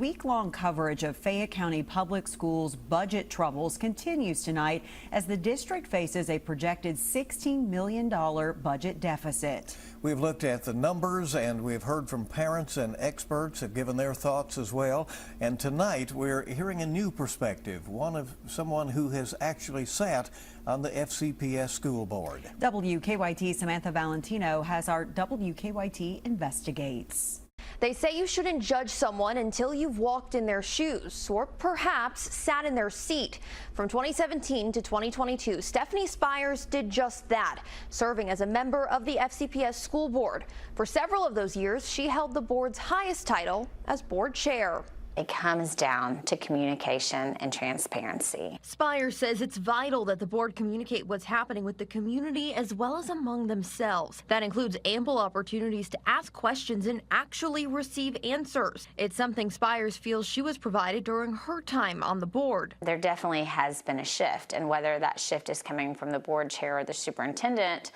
Week-long coverage of Fayette County Public Schools budget troubles continues tonight as the district faces a projected $16 million budget deficit. We've looked at the numbers and we've heard from parents and experts have given their thoughts as well. And tonight we're hearing a new perspective, one of someone who has actually sat on the FCPS school board. WKYT Samantha Valentino has our WKYT Investigates. They say you shouldn't judge someone until you've walked in their shoes or perhaps sat in their seat. From 2017 to 2022, Stephanie Spires did just that, serving as a member of the FCPS school board. For several of those years, she held the board's highest title as board chair. It comes down to communication and transparency. Spires says it's vital that the board communicate what's happening with the community as well as among themselves. That includes ample opportunities to ask questions and actually receive answers. It's something Spires feels she was provided during her time on the board. There definitely has been a shift, and whether that shift is coming from the board chair or the superintendent,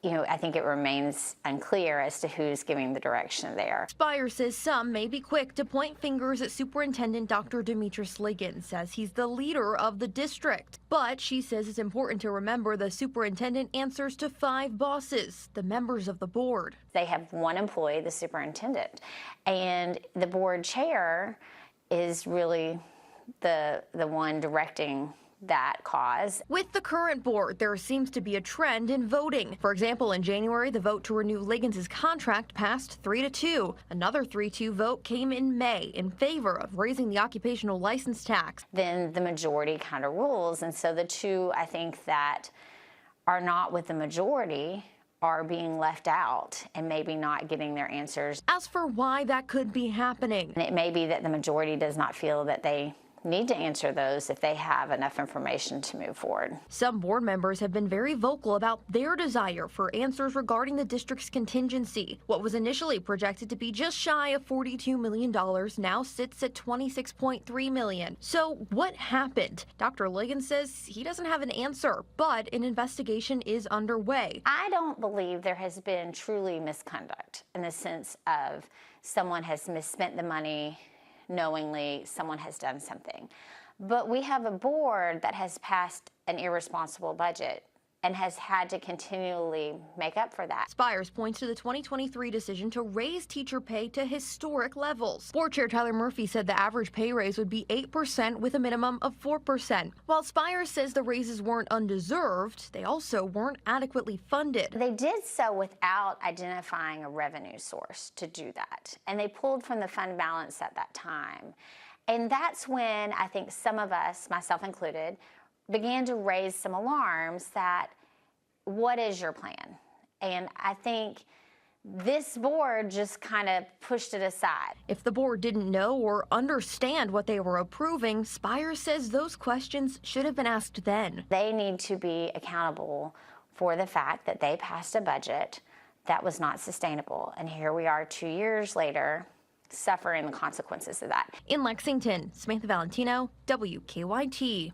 I think it remains unclear as to who's giving the direction there. Spires says some may be quick to point fingers at Superintendent Dr. Demetrius Liggins, as he's the leader of the district. But she says it's important to remember the superintendent answers to 5 bosses, the members of the board. They have one employee, the superintendent, and the board chair is really the one directing that cause. With the current board, there seems to be a trend in voting. For example, in January, the vote to renew Liggins' contract passed 3-2. Another 3-2 vote came in May in favor of raising the occupational license tax. Then the majority kind of rules, and so the two, I think, that are not with the majority are being left out and maybe not getting their answers. As for why that could be happening, and it may be that the majority does not feel that they need to answer those if they have enough information to move forward. Some board members have been very vocal about their desire for answers regarding the district's contingency. What was initially projected to be just shy of $42 million now sits at $26.3 million. So what happened? Dr. Liggins says he doesn't have an answer, but an investigation is underway. I don't believe there has been truly misconduct in the sense of someone has misspent the money knowingly, someone has done something. But we have a board that has passed an irresponsible budget and has had to continually make up for that. Spires points to the 2023 decision to raise teacher pay to historic levels. Board Chair Tyler Murphy said the average pay raise would be 8% with a minimum of 4%. While Spires says the raises weren't undeserved, they also weren't adequately funded. They did so without identifying a revenue source to do that, and they pulled from the fund balance at that time. And that's when I think some of us, myself included, began to raise some alarms that, what is your plan? And I think this board just kind of pushed it aside. If the board didn't know or understand what they were approving, Spires says those questions should have been asked then. They need to be accountable for the fact that they passed a budget that was not sustainable. And here we are 2 years later, suffering the consequences of that. In Lexington, Samantha Valentino, WKYT.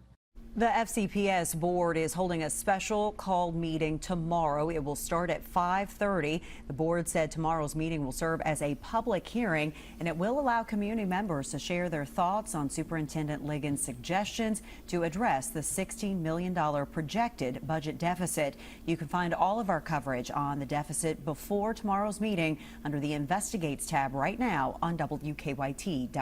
The FCPS board is holding a special called meeting tomorrow. It will start at 5:30. The board said tomorrow's meeting will serve as a public hearing, and it will allow community members to share their thoughts on Superintendent Liggins' suggestions to address the $16 million projected budget deficit. You can find all of our coverage on the deficit before tomorrow's meeting under the Investigates tab right now on WKYT.com.